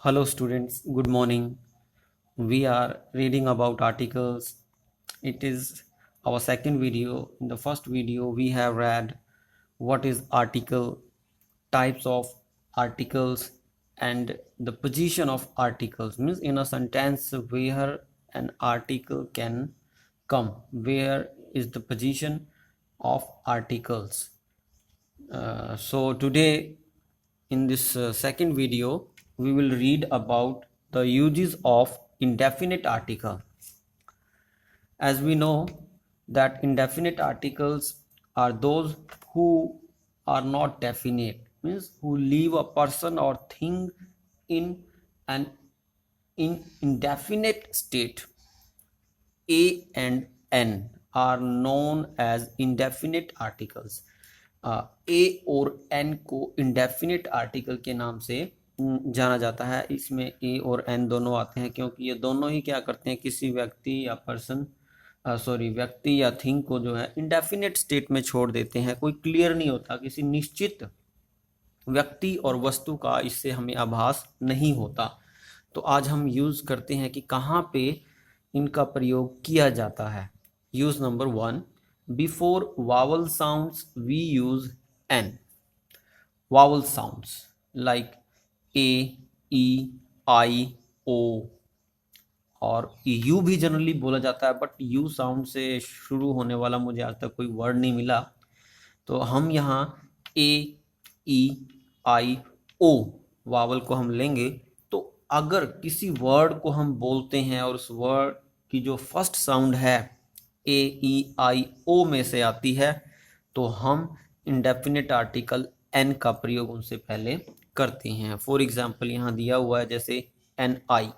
Hello students, good morning. We are reading about articles. It is our second video. In the first video we have read what is article, types of articles and the position of articles, means in a sentence where an article can come, where is the position of articles. So today in this second video we will read about the uses of indefinite article. As we know that indefinite articles are those who are not definite, means who leave a person or thing in an indefinite state. A and N are known as indefinite articles. ए और N को indefinite article के नाम से जाना जाता है। इसमें ए और एन दोनों आते हैं क्योंकि ये दोनों ही क्या करते हैं, किसी व्यक्ति या पर्सन व्यक्ति या थिंग को जो है इंडेफिनिट स्टेट में छोड़ देते हैं। कोई क्लियर नहीं होता, किसी निश्चित व्यक्ति और वस्तु का इससे हमें आभास नहीं होता। तो आज हम यूज करते हैं कि कहाँ पे इनका प्रयोग किया जाता है। Use number 1, before vowel sounds we use an. Vowel sounds like A, E, I, O और यू भी जनरली बोला जाता है, बट यू साउंड से शुरू होने वाला मुझे आज तक कोई वर्ड नहीं मिला। तो हम यहाँ ए, ई, आई, ओ वावल को हम लेंगे। तो अगर किसी वर्ड को हम बोलते हैं और उस वर्ड की जो फर्स्ट साउंड है ए, ई, आई, ओ में से आती है, तो हम इंडेफिनिट आर्टिकल एन का प्रयोग उनसे पहले करते हैं। फॉर एग्जाम्पल यहाँ दिया हुआ है, जैसे एन आई,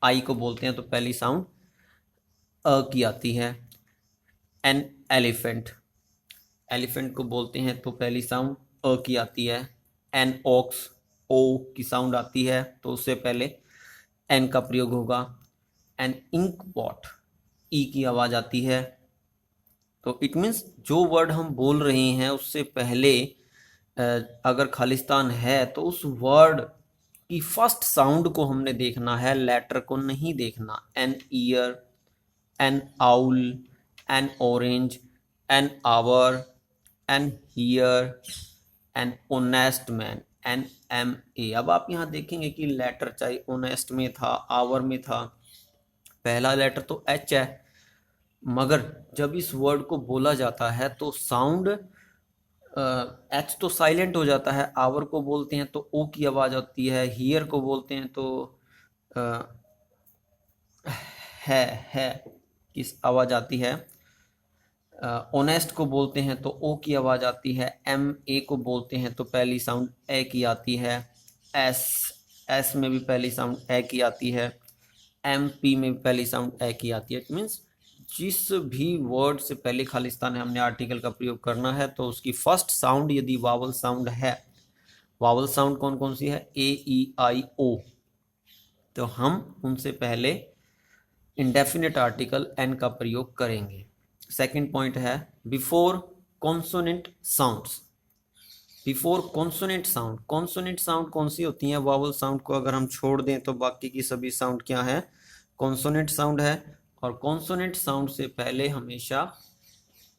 आई को बोलते हैं तो पहली साउंड अ की आती है। एन एलिफेंट, एलिफेंट को बोलते हैं तो पहली साउंड अ की आती है। एन ऑक्स, ओ की साउंड आती है तो उससे पहले एन का प्रयोग होगा। एन इंक पॉट, ई की आवाज आती है। तो इट मीन्स जो वर्ड हम बोल रहे हैं उससे पहले अगर खालिस्तान है तो उस वर्ड की फर्स्ट साउंड को हमने देखना है, लेटर को नहीं देखना। An ear, an owl, an orange, an hour, an heir, an honest man, an M A. अब आप यहाँ देखेंगे कि लेटर चाहे ओनेस्ट में था, आवर में था, पहला लेटर तो एच है, मगर जब इस वर्ड को बोला जाता है तो साउंड एच तो साइलेंट हो जाता है। आवर को बोलते हैं तो ओ की आवाज आती है। हियर को बोलते हैं तो है किस आवाज आती है। ऑनेस्ट को बोलते हैं तो ओ की आवाज आती है। एम ए को बोलते हैं तो पहली साउंड ए की आती है। एस, एस में भी पहली साउंड ए की आती है। एम पी में भी पहली साउंड ए की आती है। इट मीन्स जिस भी वर्ड से पहले खालिस्तान है हमने आर्टिकल का प्रयोग करना है तो उसकी फर्स्ट साउंड यदि वावल साउंड है, वावल साउंड कौन कौन सी है, ए, ई, आई, ओ, तो हम उनसे पहले इंडेफिनिट आर्टिकल एन का प्रयोग करेंगे। सेकंड पॉइंट है before consonant sounds. Before consonant sound, consonant sound कौन सी होती है, वावल साउंड को अगर हम छोड़ दें तो बाकी की सभी साउंड क्या है, कॉन्सोनेंट साउंड है। और कॉन्सोनेंट साउंड से पहले हमेशा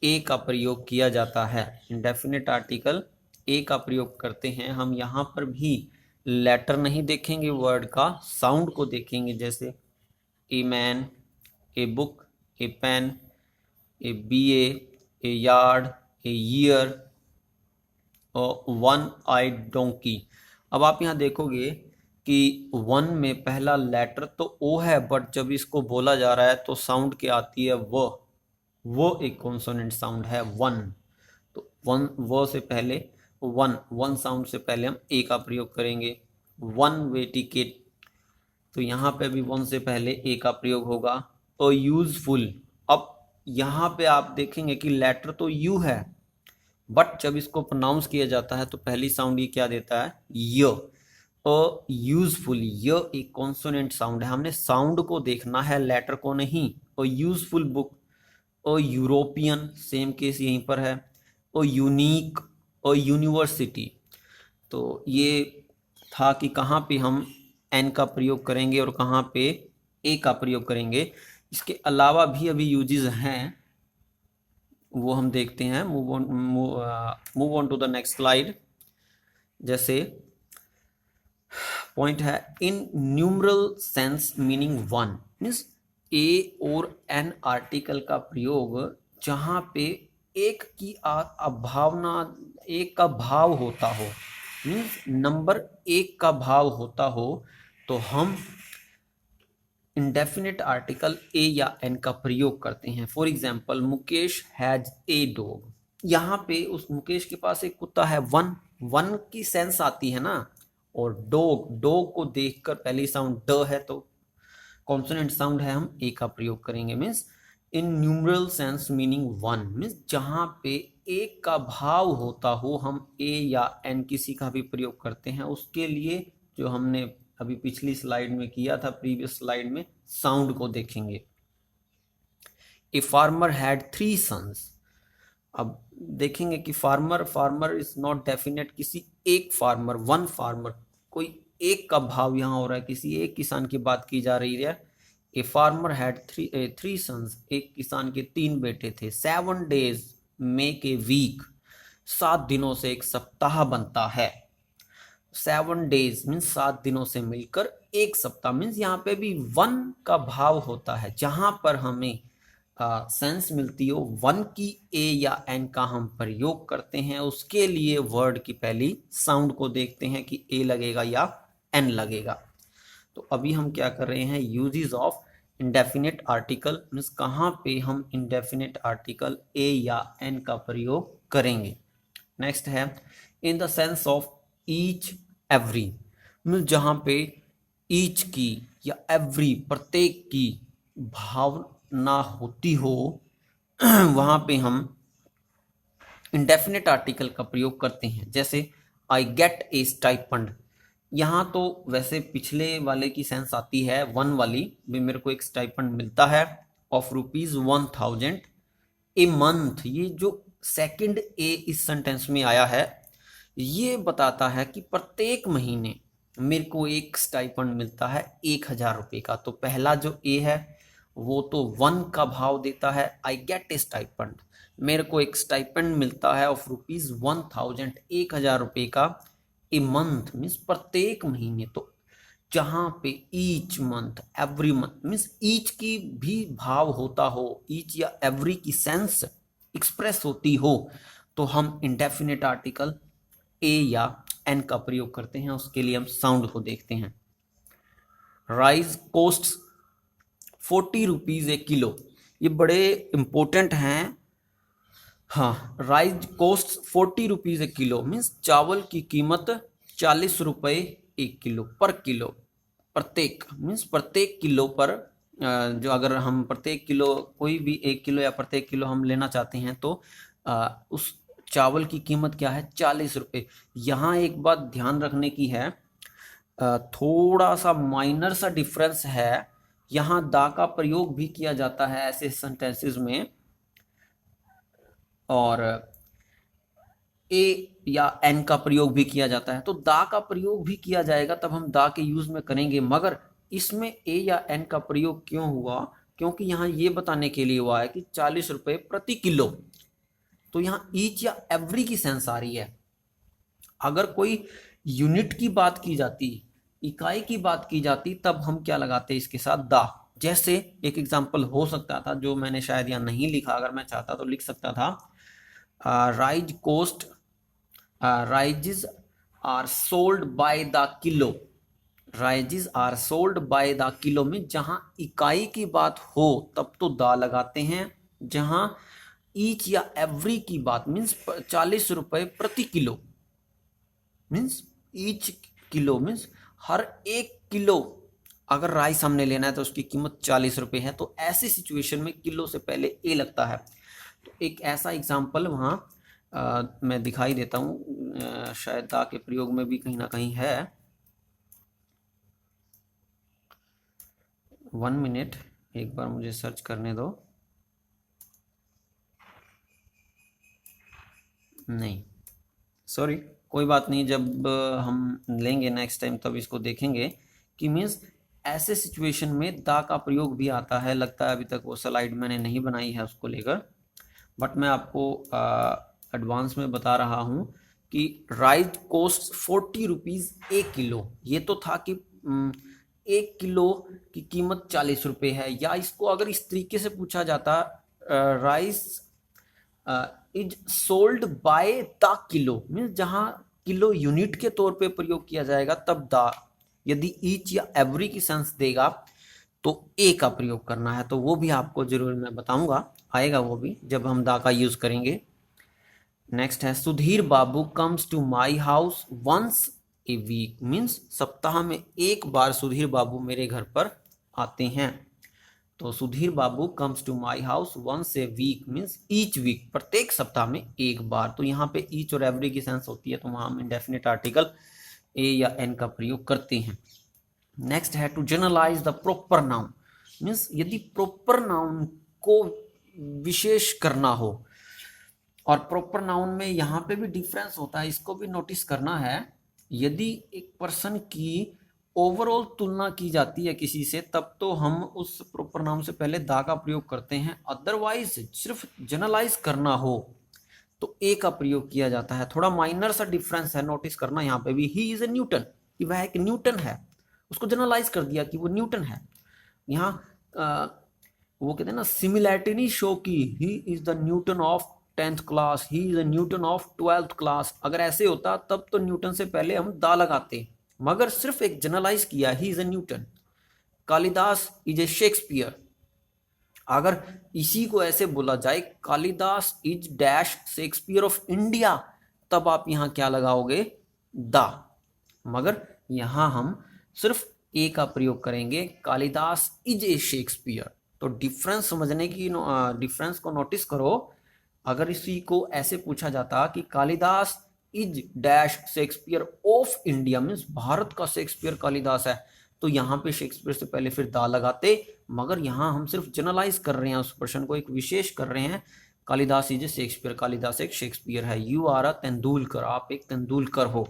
ए का प्रयोग किया जाता है। इंडेफिनिट आर्टिकल ए का प्रयोग करते हैं। हम यहाँ पर भी लेटर नहीं देखेंगे, वर्ड का साउंड को देखेंगे। जैसे a man, a book, a pen, a BA, a yard, a year और वन आई डोंकी। अब आप यहाँ देखोगे कि वन में पहला लेटर तो ओ है, बट जब इसको बोला जा रहा है तो साउंड क्या आती है, वो एक कॉन्सोनेंट साउंड है, वन। तो वन, वो से पहले वन, वन साउंड से पहले हम ए का प्रयोग करेंगे। वन वे टिकट, तो यहाँ पे भी वन से पहले ए का प्रयोग होगा। अ यूजफुल, अब यहाँ पे आप देखेंगे कि लेटर तो यू है, बट जब इसको प्रोनाउंस किया जाता है तो पहली साउंड ये क्या देता है, य। अ यूजफुल, य एक कॉन्सोनेंट साउंड है, हमने साउंड को देखना है, लेटर को नहीं। A useful book, a European, same case यहीं पर है। A unique, a university. तो ये था कि कहाँ पे हम एन का प्रयोग करेंगे और कहाँ पे ए का प्रयोग करेंगे। इसके अलावा भी अभी यूजेस हैं, वो हम देखते हैं। Move on to the next slide. जैसे पॉइंट है in numeral sense meaning one, means A और एन आर्टिकल का प्रयोग जहाँ पे एक की अभावना, एक का भाव होता हो, मीन्स नंबर एक का भाव होता हो, तो हम इंडेफिनिट आर्टिकल ए या एन का प्रयोग करते हैं। For example, Mukesh has a dog. यहाँ पे उस मुकेश के पास एक कुत्ता है, वन, वन की सेंस आती है ना। और डॉग, डॉग को देखकर पहली साउंड ड है, तो कॉन्सोनेंट साउंड है, हम ए का प्रयोग करेंगे। Means in numeral sense meaning one, means जहाँ पे एक का भाव होता हो हम ए या एन किसी का भी प्रयोग करते हैं। उसके लिए जो हमने अभी पिछली स्लाइड में किया था, प्रीवियस स्लाइड में, साउंड को देखेंगे। A farmer had 3 sons. अब देखेंगे कि farmer, farmer is not definite, किसी एक फार्मर, वन फार्मर, कोई एक का भाव यहाँ हो रहा है, किसी एक किसान की बात की जा रही है। A farmer had three sons, एक किसान के 3 बेटे थे। 7 days मेक ए वीक, 7 दिनों से एक सप्ताह बनता है। 7 days मीन्स 7 दिनों से मिलकर एक सप्ताह, मीन्स यहाँ पे भी वन का भाव होता है। जहां पर हमें सेंस मिलती हो वन की, ए या एन का हम प्रयोग करते हैं। उसके लिए वर्ड की पहली साउंड को देखते हैं कि ए लगेगा या एन लगेगा। तो अभी हम क्या कर रहे हैं, uses of indefinite article, means कहाँ पे हम इंडेफिनिट आर्टिकल ए या एन का प्रयोग करेंगे। नेक्स्ट है इन the sense of each every, means जहाँ पे ईच की या एवरी, प्रत्येक की भावना होती हो वहाँ पे हम इंडेफिनिट आर्टिकल का प्रयोग करते हैं। जैसे आई गेट ए स्टाइपेंड, यहाँ तो वैसे पिछले वाले की सेंस आती है, वन वाली भी, मेरे को एक स्टाइपेंड मिलता है ऑफ ₹1000 ए मंथ। ये जो सेकंड ए इस सेंटेंस में आया है, ये बताता है कि प्रत्येक महीने मेरे को एक स्टाइपेंड मिलता है 1000 रुपये का। तो पहला जो ए है वो तो वन का भाव देता है, आई गेट ए स्टाइपेंड, मेरे को एक स्टाइपेंड मिलता है ऑफ ₹1000, 1000 रुपये का, ए मंथ मीन्स प्रत्येक महीने। तो जहां पे each month, every month means each की भी भाव होता हो, ईच या एवरी की सेंस एक्सप्रेस होती हो, तो हम इंडेफिनिट आर्टिकल ए या एन का प्रयोग करते हैं। उसके लिए हम साउंड को देखते हैं। राइस कोस्ट 40 रुपीज ए किलो, ये बड़े इंपॉर्टेंट हैं। हाँ, राइस कोस्ट 40 रुपीज ए किलो मीन्स चावल की कीमत 40 रुपए 1 किलो, पर किलो, प्रत्येक मीन्स प्रत्येक किलो पर, जो अगर हम प्रत्येक किलो कोई भी 1 किलो या प्रत्येक किलो हम लेना चाहते हैं तो उस चावल की कीमत क्या है, 40 रुपये। यहाँ एक बात ध्यान रखने की है, थोड़ा सा माइनर सा डिफरेंस है। यहाँ दा का प्रयोग भी किया जाता है ऐसे सेंटेंसेस में, और ए या एन का प्रयोग भी किया जाता है। तो दा का प्रयोग भी किया जाएगा, तब हम दा के यूज में करेंगे। मगर इसमें ए या एन का प्रयोग क्यों हुआ, क्योंकि यहाँ ये बताने के लिए हुआ है कि 40 रुपये प्रति किलो। तो यहाँ ईच या एवरी की सेंस आ रही है। अगर कोई यूनिट की बात की जाती, इकाई की बात की जाती, तब हम क्या लगाते इसके साथ, दा। जैसे एक एग्जांपल हो सकता था, जो मैंने शायद यहाँ नहीं लिखा, अगर मैं चाहता तो लिख सकता था, rice cost, rices are sold by the kilo, rices are sold by the kilo में जहां इकाई की बात हो तब तो दा लगाते हैं, जहां ईच या एवरी की बात मीन्स 40 रुपए प्रति kilo, means each kilo means हर 1 किलो अगर राइस हमने लेना है तो उसकी कीमत 40 रुपए है। तो ऐसी सिचुएशन में किलो से पहले ए लगता है। तो एक ऐसा एग्जाम्पल वहाँ मैं दिखाई देता हूँ, शायद दा के प्रयोग में भी कहीं ना कहीं है। 1 मिनट, एक बार मुझे सर्च करने दो। नहीं, सॉरी, कोई बात नहीं, जब हम लेंगे नेक्स्ट टाइम तब इसको देखेंगे कि मीन्स ऐसे सिचुएशन में दा का प्रयोग भी आता है। लगता है अभी तक वो स्लाइड मैंने नहीं बनाई है उसको लेकर, बट मैं आपको एडवांस में बता रहा हूँ कि राइस कोस्ट 40 रुपीज़ 1 किलो। ये तो था कि 1 किलो की कीमत 40 रुपये है, या इसको अगर इस तरीके से पूछा जाता, rice is sold by the kilo, means जहां किलो यूनिट के तौर पे प्रयोग किया जाएगा तब द, यदि ईच या एवरी की सेंस देगा तो ए का प्रयोग करना है। तो वो भी आपको जरूर मैं बताऊंगा, आएगा वो भी जब हम दा का यूज करेंगे। नेक्स्ट है Sudhir Babu comes to my house once a week, means सप्ताह में एक बार सुधीर बाबू मेरे घर पर आते हैं। तो Sudhir Babu comes to my house once a week means each week, प्रत्येक सप्ताह में एक बार। तो यहाँ पे ईच और एवरी की सेंस होती है, तो वहाँ हम इंडेफिनिट आर्टिकल ए या एन का प्रयोग करते हैं। नेक्स्ट है to generalise the proper noun, means यदि प्रॉपर नाउन को विशेष करना हो, और प्रॉपर नाउन में यहाँ पे भी डिफरेंस होता है, इसको भी नोटिस करना है। यदि एक पर्सन की ओवरऑल तुलना की जाती है किसी से, तब तो हम उस प्रॉपर नाउन से पहले दा का प्रयोग करते हैं। अदरवाइज सिर्फ जनरलाइज करना हो तो ए का प्रयोग किया जाता है। थोड़ा माइनर सा डिफरेंस है, नोटिस करना यहाँ पे भी। ही इज ए न्यूटन, कि वह एक न्यूटन है, उसको जनरलाइज कर दिया कि वो न्यूटन है। यहाँ वो कहते हैं ना, सिमिलैरिटी नहीं शो की, he is the Newton of 10th class, he is a Newton of 12th class. अगर ऐसे होता तब तो न्यूटन से पहले हम दा लगाते, मगर सिर्फ एक जनरलाइज किया, he is a Newton. Kalidas is a Shakespeare, अगर इसी को ऐसे बोला जाए Kalidas is dash Shakespeare of India, तब आप यहां क्या लगाओगे, दा। मगर यहां हम सिर्फ ए का प्रयोग करेंगे, कालिदास इज ए शेक्सपियर। तो डिफरेंस समझने की, डिफरेंस को नोटिस करो। अगर इसी को ऐसे पूछा जाता कि Kalidas is dash Shakespeare of India, means Bharat का शेक्सपियर कालिदास है, तो यहाँ पे शेक्सपियर से पहले फिर दा लगाते। मगर यहाँ हम सिर्फ जनरलाइज कर रहे हैं, उस पर्सन को एक विशेष कर रहे हैं। Kalidas is a Shakespeare, Kalidas एक शेक्सपियर है। यू आर अ तेंदुलकर, आप एक तेंदुलकर हो।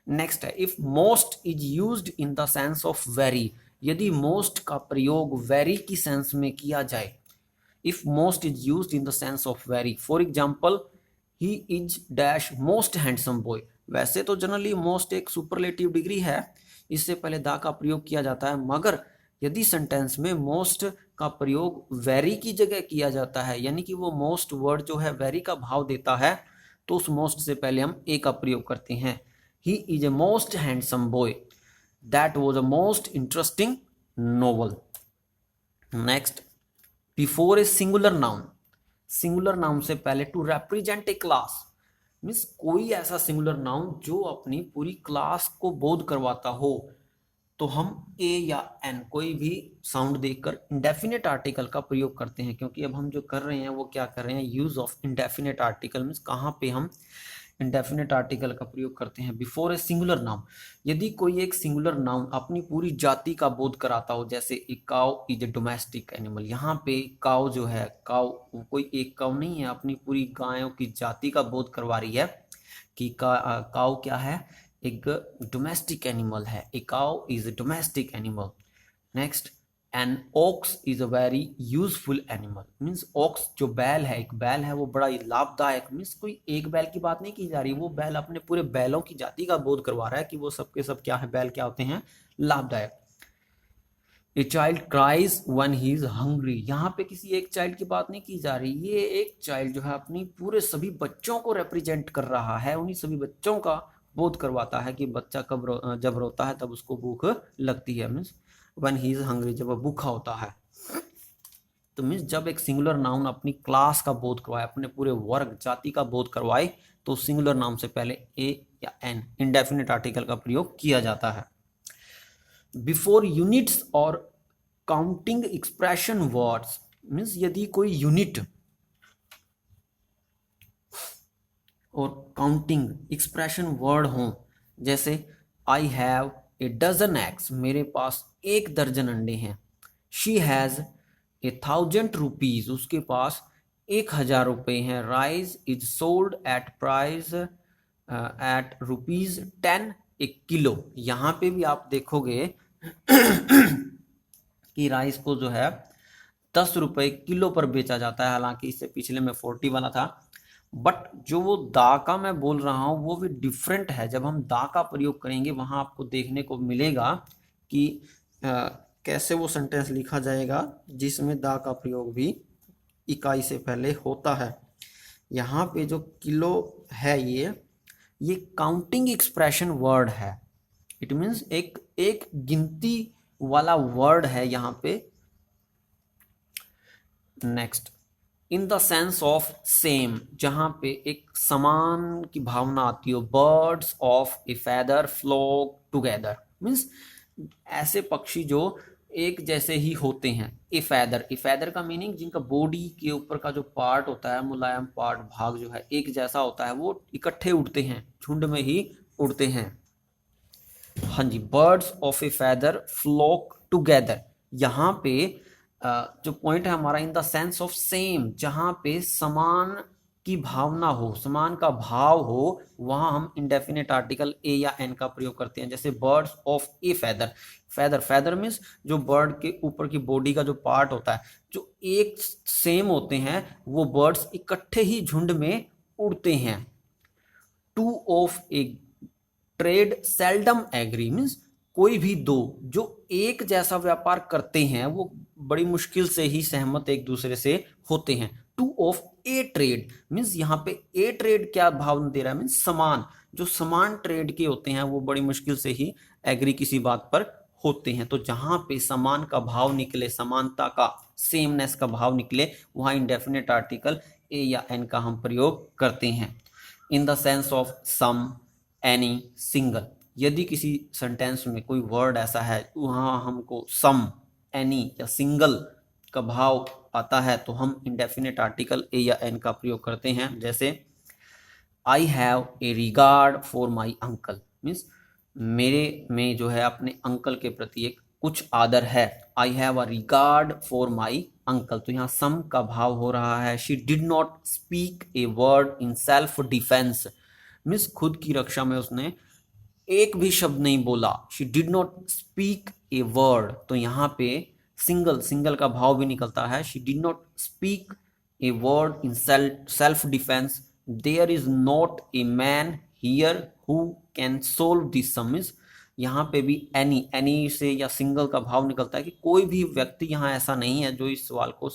नेक्स्ट है if most is used in the sense of very, यदि मोस्ट का प्रयोग वेरी की सेंस में किया जाए। If most is used in the sense of very, for example he is dash most handsome boy. वैसे तो जनरली मोस्ट एक सुपरलेटिव डिग्री है, इससे पहले दा का प्रयोग किया जाता है। मगर यदि सेंटेंस में मोस्ट का प्रयोग वेरी की जगह किया जाता है, यानी कि वो मोस्ट वर्ड जो है वेरी का भाव देता है, तो उस मोस्ट से पहले हम ए का प्रयोग करते हैं। He is a most handsome boy, that was a most interesting novel. Next, before a singular noun, singular noun से पहले to represent a class, means कोई ऐसा सिंगुलर नाउन जो अपनी पूरी क्लास को बोध करवाता हो, तो हम ए या एन कोई भी साउंड देकर इंडेफिनेट आर्टिकल का प्रयोग करते हैं। क्योंकि अब हम जो कर रहे हैं वो क्या कर रहे हैं, use of indefinite article, means कहाँ पे हम इंडेफिनेट आर्टिकल का प्रयोग करते हैं बिफोर ए सिंगुलर नाउन। यदि कोई एक सिंगुलर नाउन अपनी पूरी जाति का बोध कराता हो, जैसे ए cow is a domestic animal, यहाँ पे काउ जो है, काउ कोई एक काउ नहीं है, अपनी पूरी गायों की जाति का बोध करवा रही है कि काउ क्या है, एक डोमेस्टिक एनिमल है। A cow is a domestic animal. Next, an ox is a very useful animal, means ox जो बैल है, एक बैल है, वो बड़ा ही लाभदायक, मीन्स कोई एक बैल की बात नहीं की जा रही, वो बैल अपने पूरे बैलों की जाति का बोध करवा रहा है कि वो सबके सब क्या है, बैल क्या होते हैं, लाभदायक। A child cries when he is hungry, यहाँ पे किसी एक चाइल्ड की बात नहीं की जा रही, ये एक चाइल्ड जो है अपनी पूरे सभी बच्चों को रिप्रेजेंट कर रहा है, उन्हीं सभी बच्चों का बोध करवाता है कि बच्चा जब रोता है तब उसको भूख लगती है, means when he is hungry, जब वह भूखा होता है। तो मीन्स जब एक सिंगुलर नाउन अपनी क्लास का बोध करवाए, अपने पूरे वर्ग जाति का बोध करवाए, तो सिंगुलर नाउन से पहले ए या एन इंडेफिनिट आर्टिकल का प्रयोग किया जाता है। बिफोर यूनिट्स और काउंटिंग एक्सप्रेशन वर्ड्स, मीन्स यदि कोई यूनिट और काउंटिंग एक्सप्रेशन वर्ड हो, जैसे I have a dozen eggs, मेरे पास 1 दर्जन अंडे हैं। शी हैज ए 1000 रुपीज, उसके पास 1000 रुपये हैं। Rice is sold at price at ₹10 एक किलो। यहाँ पे भी आप देखोगे कि राइस को जो है 10 रुपए किलो पर बेचा जाता है, हालांकि इससे पिछले में 40 वाला था। बट जो वो दा का मैं बोल रहा हूँ वो भी डिफरेंट है। जब हम दा का प्रयोग करेंगे वहां आपको देखने को मिलेगा कि कैसे वो सेंटेंस लिखा जाएगा जिसमें दा का प्रयोग भी इकाई से पहले होता है। यहाँ पे जो किलो है ये काउंटिंग एक्सप्रेशन वर्ड है। इट मीन्स एक गिनती वाला वर्ड है यहाँ पे। Next, in the sense of same, जहां पे एक समान की भावना आती हो। Birds of a feather flock together, means ऐसे पक्षी जो एक जैसे ही होते हैं। ए फेदर का मीनिंग जिनका बॉडी के ऊपर का जो पार्ट होता है, मुलायम पार्ट भाग जो है एक जैसा होता है, वो इकट्ठे उड़ते हैं, झुंड में ही उड़ते हैं। हाँ जी, birds of a feather flock together. यहाँ पे जो पॉइंट है हमारा, in the sense of same, जहां पे समान की भावना हो, समान का भाव हो, वहां हम इंडेफिनेट आर्टिकल ए या एन का प्रयोग करते हैं। जैसे birds of a feather means जो बर्ड के ऊपर की बॉडी का जो पार्ट होता है, जो एक सेम होते हैं, वो बर्ड्स इकट्ठे ही झुंड में उड़ते हैं। Two of a trade seldom agree, means कोई भी दो जो एक जैसा व्यापार करते हैं वो बड़ी मुश्किल से ही सहमत एक दूसरे से होते हैं। Two of a trade means यहाँ पे ए ट्रेड क्या भाव दे रहा है, मीन्स समान, जो समान ट्रेड के होते हैं वो बड़ी मुश्किल से ही एग्री किसी बात पर होते हैं। तो जहां पे समान का भाव निकले, समानता का, सेमनेस का भाव निकले, वहां इंडेफिनेट आर्टिकल ए या एन का हम प्रयोग करते हैं। In the sense of some, any, single, यदि किसी सेंटेंस में कोई वर्ड ऐसा है वहां हमको सम, एनी या सिंगल का भाव आता है तो हम इंडेफिनेट आर्टिकल ए या एन का प्रयोग करते हैं। जैसे I have A regard for my uncle, means मेरे में जो है अपने अंकल के प्रति एक कुछ आदर है। I have a regard for my uncle, तो यहाँ सम का भाव हो रहा है। She did not speak a word in self defence, means खुद की रक्षा में उसने एक भी शब्द नहीं बोला। She did not speak a word, तो यहाँ पे सिंगल का भाव भी निकलता है। She did not speak a word in self defence. There is not a man here who can solve this sum, means यहाँ पे भी एनी से या सिंगल का भाव निकलता है कि कोई भी व्यक्ति यहाँ ऐसा नहीं है जो इस सवाल को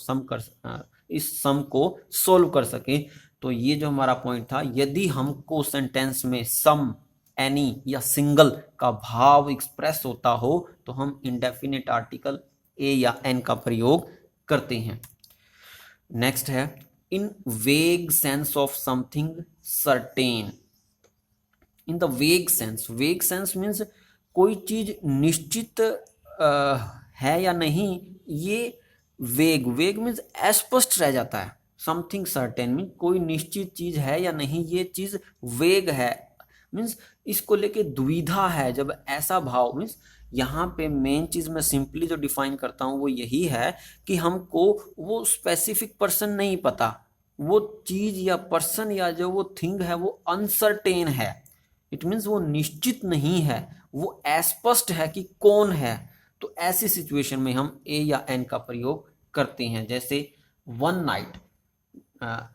इस सम को सोल्व कर सके। तो ये जो हमारा पॉइंट था, यदि हमको सेंटेंस में सम, एनी या सिंगल का भाव एक्सप्रेस होता हो तो हम इंडेफिनिट आर्टिकल ए या एन का प्रयोग करते हैं। नेक्स्ट है इन वेग sense of something certain. In the वेग सेंस मीन्स कोई चीज निश्चित है या नहीं, ये वेग मीन्स अस्पष्ट रह जाता है। समथिंग सर्टेन मीन्स कोई निश्चित चीज है या नहीं, ये चीज वेग है, मीन्स इसको लेके दुविधा है। जब ऐसा भाव, मीन्स यहाँ पे मेन चीज मैं सिंपली जो डिफाइन करता हूँ वो यही है कि हमको वो स्पेसिफिक पर्सन नहीं पता, वो चीज या पर्सन या जो वो थिंग है वो अनसर्टेन है। इट मीन्स वो निश्चित नहीं है, वो अस्पष्ट है कि कौन है। तो ऐसी सिचुएशन में हम ए या एन का प्रयोग करते हैं। जैसे one night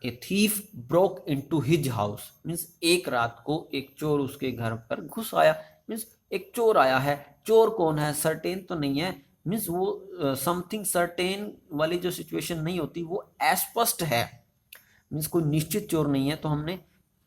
a thief broke into his house, means एक रात को एक चोर उसके घर पर घुस आया। मीन्स एक चोर आया है, चोर कौन है, सर्टेन तो नहीं है। मीन्स वो समथिंग सर्टेन वाली जो सिचुएशन नहीं होती वो अस्पष्ट है, मीन्स कोई निश्चित चोर नहीं है। तो हमने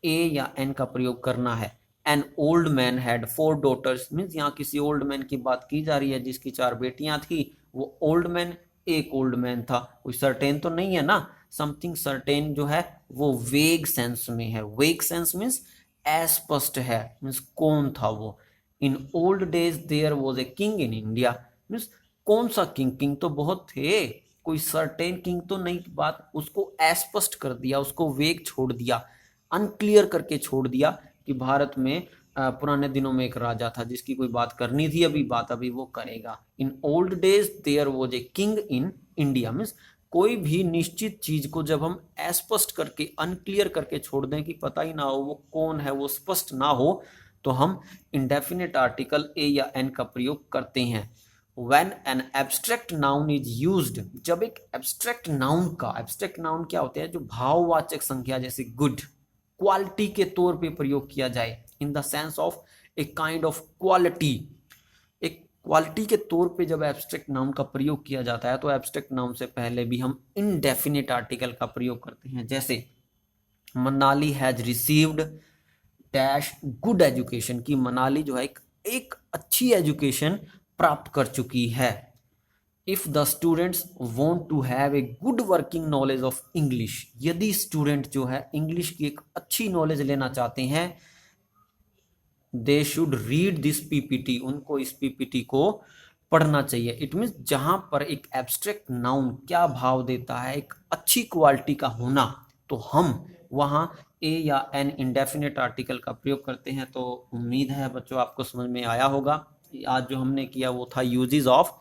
ए या एन का प्रयोग करना है। An old man had 4 daughters, means यहाँ किसी ओल्ड मैन की बात की जा रही है जिसकी 4 बेटियां थी। वो ओल्ड मैन, एक ओल्ड मैन था, कोई सर्टेन तो नहीं है ना। समथिंग सर्टेन जो है वो वेग सेंस में है। वेग सेंस मीन्स अस्पष्ट है, मीन्स कौन था वो। In old days there was a king in India, means कौन सा किंग, किंग तो बहुत थे, कोई सर्टेन किंग तो नहीं। बात उसको अस्पष्ट कर दिया, उसको वेग छोड़ दिया, अनक्लियर करके छोड़ दिया कि भारत में पुराने दिनों में एक राजा था जिसकी कोई बात करनी थी, अभी वो करेगा। In old days there was a king in India, means कोई भी निश्चित चीज को जब हम अस्पष्ट करके, अनक्लियर करके छोड़ दें कि पता ही ना हो वो कौन है, वो स्पष्ट ना हो, तो हम इंडेफिनिट आर्टिकल ए या एन का प्रयोग करते हैं। When an abstract noun is used, जब एक एब्स्ट्रैक्ट नाउन का, एब्स्ट्रैक्ट नाउन क्या होते हैं, जो भाववाचक संख्या जैसे गुड, क्वालिटी के तौर पे प्रयोग किया जाए, इन the sense of a kind of quality, एक क्वालिटी के तौर पे जब एब्स्ट्रैक्ट नाउन का प्रयोग किया जाता है तो एब्स्ट्रैक्ट नाउन से पहले भी हम इनडेफिनिट आर्टिकल का प्रयोग करते हैं। जैसे Manali has received dash good education, की मनाली जो है एक अच्छी एजुकेशन प्राप्त कर चुकी है। If the students want to have a good working knowledge of English, यदि स्टूडेंट जो है इंग्लिश की एक अच्छी नॉलेज लेना चाहते हैं, they should read this PPT, उनको इस पीपीटी को पढ़ना चाहिए। इट मीन्स जहां पर एक एब्स्ट्रैक्ट नाउन क्या भाव देता है, एक अच्छी क्वालिटी का होना, तो हम वहां ए या एन इंडेफिनिट आर्टिकल का प्रयोग करते हैं। तो उम्मीद है बच्चों आपको समझ में आया होगा। आज जो हमने किया वो था uses of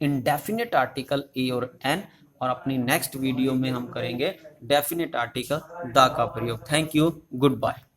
indefinite article a और एन, और अपनी नेक्स्ट वीडियो में हम करेंगे डेफिनिट आर्टिकल द का प्रयोग। Thank you, good bye.